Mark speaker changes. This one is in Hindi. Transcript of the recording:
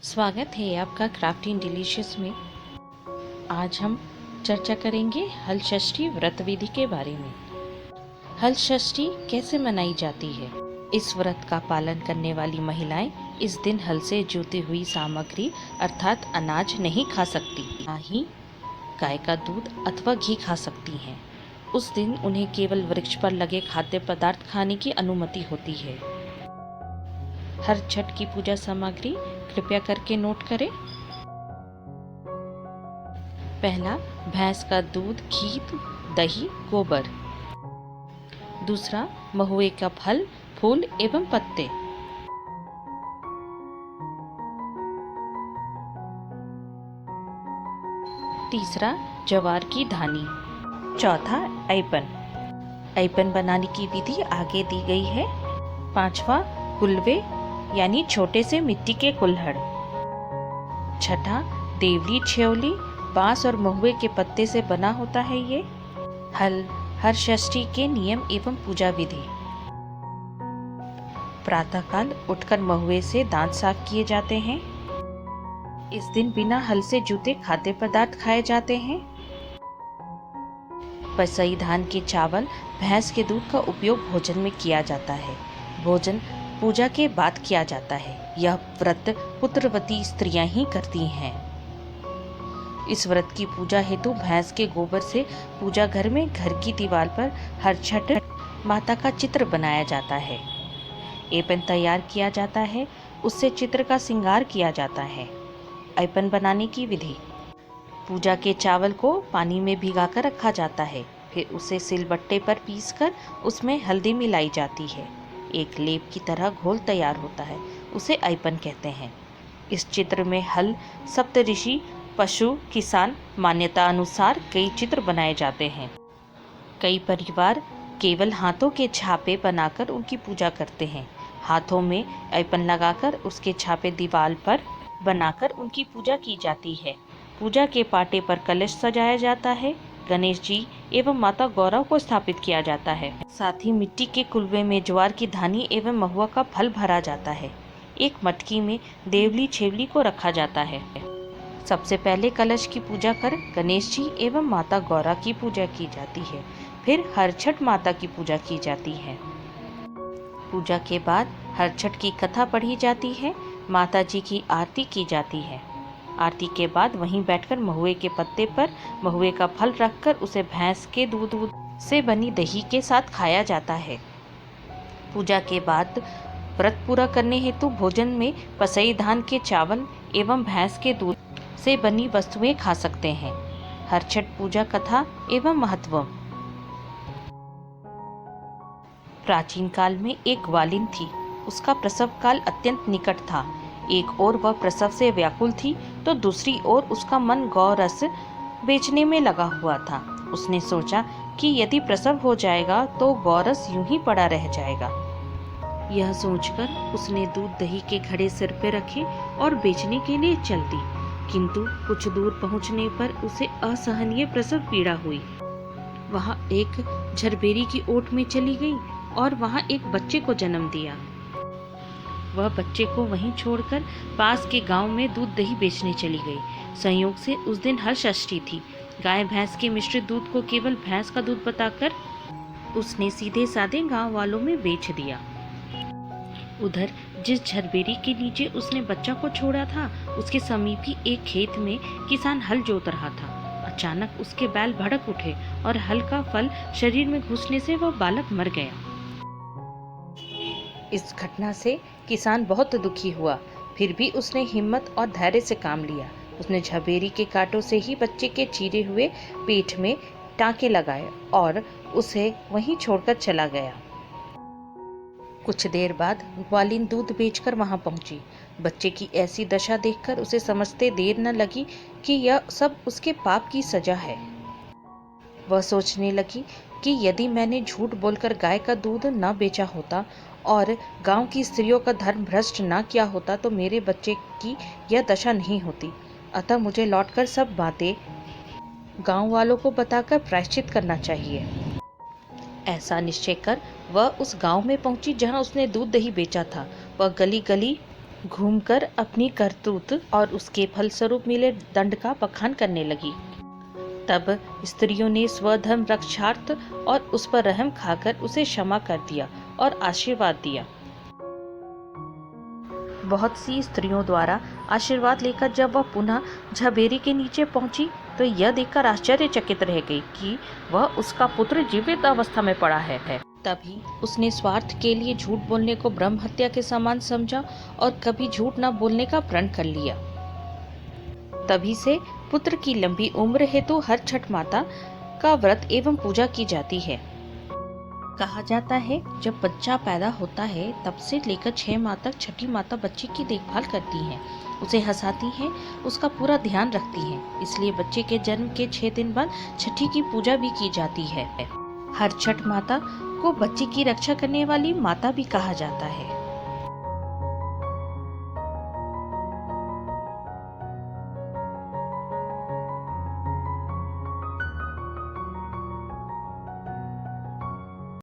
Speaker 1: स्वागत है आपका क्राफ्टी एंड डिलीशियस में। आज हम चर्चा करेंगे हल षष्ठी व्रत विधि के बारे में। हल षष्ठी कैसे मनाई जाती है? इस व्रत का पालन करने वाली महिलाएं इस दिन हल से जुती हुई सामग्री अर्थात अनाज नहीं खा सकती, ना ही गाय का दूध अथवा घी खा सकती हैं। उस दिन उन्हें केवल वृक्ष पर लगे खाद्य पदार्थ खाने की अनुमति होती है। हर छठ की पूजा सामग्री कृपया करके नोट करें। पहला, भैंस का दूध, घी, दही, गोबर। दूसरा, महुए का फल, फूल एवं पत्ते। तीसरा, ज्वार की धानी। चौथा, ऐपन। ऐपन बनाने की विधि आगे दी गई है। पांचवा, कुलवे यानी छोटे से मिट्टी के कुल्हड़। छठा, देवली छेवली, बांस और महुए के पत्ते से बना होता है ये। हर षष्ठी के नियम एवं पूजा विधि। प्रातःकाल उठकर महुए से दांत साफ किए जाते हैं। इस दिन बिना हल से जुते खाद्य पदार्थ खाए जाते हैं। पसई धान के चावल, भैंस के दूध का उपयोग भोजन में किया जाता है। भोजन पूजा के बाद किया जाता है। यह व्रत पुत्रवती स्त्रियां ही करती हैं। इस व्रत की पूजा हेतु भैंस के गोबर से पूजा घर में घर की दीवार पर हर छठ माता का चित्र बनाया जाता है। ऐपन तैयार किया जाता है, उससे चित्र का श्रृंगार किया जाता है। ऐपन बनाने की विधि। पूजा के चावल को पानी में भिगाकर रखा जाता है, फिर उसे सिलबट्टे पर पीसकर उसमें हल्दी मिलाई जाती है। एक लेप की तरह घोल तैयार होता है, उसे ऐपन कहते हैं। इस चित्र में हल, सप्तऋषि, पशु, किसान, मान्यता अनुसार कई चित्र बनाए जाते हैं। कई परिवार केवल हाथों के छापे बनाकर उनकी पूजा करते हैं। हाथों में ऐपन लगाकर उसके छापे दीवार पर बनाकर उनकी पूजा की जाती है। पूजा के पाटे पर कलश सजाया जाता है। गणेश जी एवं माता गौरा को स्थापित किया जाता है। साथ ही मिट्टी के कुलवे में ज्वार की धानी एवं महुआ का फल भरा जाता है। एक मटकी में देवली छेवली को रखा जाता है। सबसे पहले कलश की पूजा कर गणेश जी एवं माता गौरा की पूजा की जाती है। फिर हर छठ माता की पूजा की जाती है। पूजा के बाद हर छठ की कथा पढ़ी जाती है। माता जी की आरती की जाती है। आरती के बाद वहीं बैठकर महुए के पत्ते पर महुए का फल रखकर उसे भैंस के दूध से बनी दही के साथ खाया जाता है। पूजा के बाद व्रत पूरा करने हेतु भोजन में पसई धान के चावल एवं भैंस के दूध से बनी वस्तुएं खा सकते हैं। हर छठ पूजा कथा एवं महत्व। प्राचीन काल में एक ग्वालिन थी। उसका प्रसव काल अत्यंत निकट था। एक ओर वह प्रसव से व्याकुल थी तो दूसरी ओर उसका मन गौरस बेचने में लगा हुआ था। उसने सोचा कि यदि प्रसव हो जाएगा तो गौरस यूं ही पड़ा रह जाएगा। यह सोचकर उसने दूध दही के घड़े सिर पे रखे और बेचने के लिए चल दी। किंतु कुछ दूर पहुंचने पर उसे असहनीय प्रसव पीड़ा हुई। वहां एक झरबेरी की ओट में चली गई और वहां एक बच्चे को जन्म दिया। वह बच्चे को वहीं छोड़कर पास के गांव में दूध दही बेचने चली गई। संयोग से उस दिन हर षष्ठी थी। गाय भैंस के मिश्रित दूध को केवल भैंस का दूध बताकर उसने सीधे साधे गांव वालों में बेच दिया। उधर जिस झरबेरी के नीचे उसने बच्चा को छोड़ा था, उसके समीप ही एक खेत में किसान हल जोत रहा था। अचानक उसके बैल भड़क उठे और हल का फल शरीर में घुसने से वह बालक मर गया। इस घटना से किसान बहुत दुखी हुआ, फिर भी उसने हिम्मत और धैर्य से काम लिया। उसने झरबेरी के कांटों से ही बच्चे के चीरे हुए पेट में टांके लगाए और उसे वहीं छोड़कर चला गया। कुछ देर बाद ग्वालिन दूध बेचकर वहां पहुंची। बच्चे की ऐसी दशा देखकर उसे समझते देर न लगी कि यह सब उसके पाप की सजा है। वह सोचने लगी कि यदि मैंने झूठ बोलकर गाय का दूध न बेचा होता और गांव की स्त्रियों का धर्म भ्रष्ट न किया होता तो मेरे बच्चे की यह दशा नहीं होती। अतः मुझे लौटकर सब बातें गांव वालों को बताकर प्रायश्चित करना चाहिए। ऐसा निश्चय कर वह उस गांव में पहुंची जहां उसने दूध दही बेचा था। वह गली गली घूमकर अपनी करतूत और उसके फलस्वरूप मिले दंड का बखान करने लगी। तब स्त्रियों ने स्वधर्म रक्षार्थ और उस पर रहम खाकर उसे क्षमा कर दिया और आशीर्वाद दिया। बहुत सी स्त्रियों द्वारा आशीर्वाद लेकर जब वह पुनः झबेरी के नीचे पहुंची तो यह देखकर आश्चर्यचकित रह गई कि वह उसका पुत्र जीवित अवस्था में पड़ा है। तभी उसने स्वार्थ के लिए झूठ बोलने को ब्रह्म हत्या के समान समझा और कभी झूठ न बोलने का प्रण कर लिया। तभी से पुत्र की लंबी उम्र हेतु हर छठ माता का व्रत एवं पूजा की जाती है। कहा जाता है जब बच्चा पैदा होता है तब से लेकर 6 माह तक छठी माता बच्चे की देखभाल करती हैं, उसे हंसाती हैं, उसका पूरा ध्यान रखती हैं। इसलिए बच्चे के जन्म के 6 दिन बाद छठी की पूजा भी की जाती है। हर छठ माता को बच्चे की रक्षा करने वाली माता भी कहा जाता है।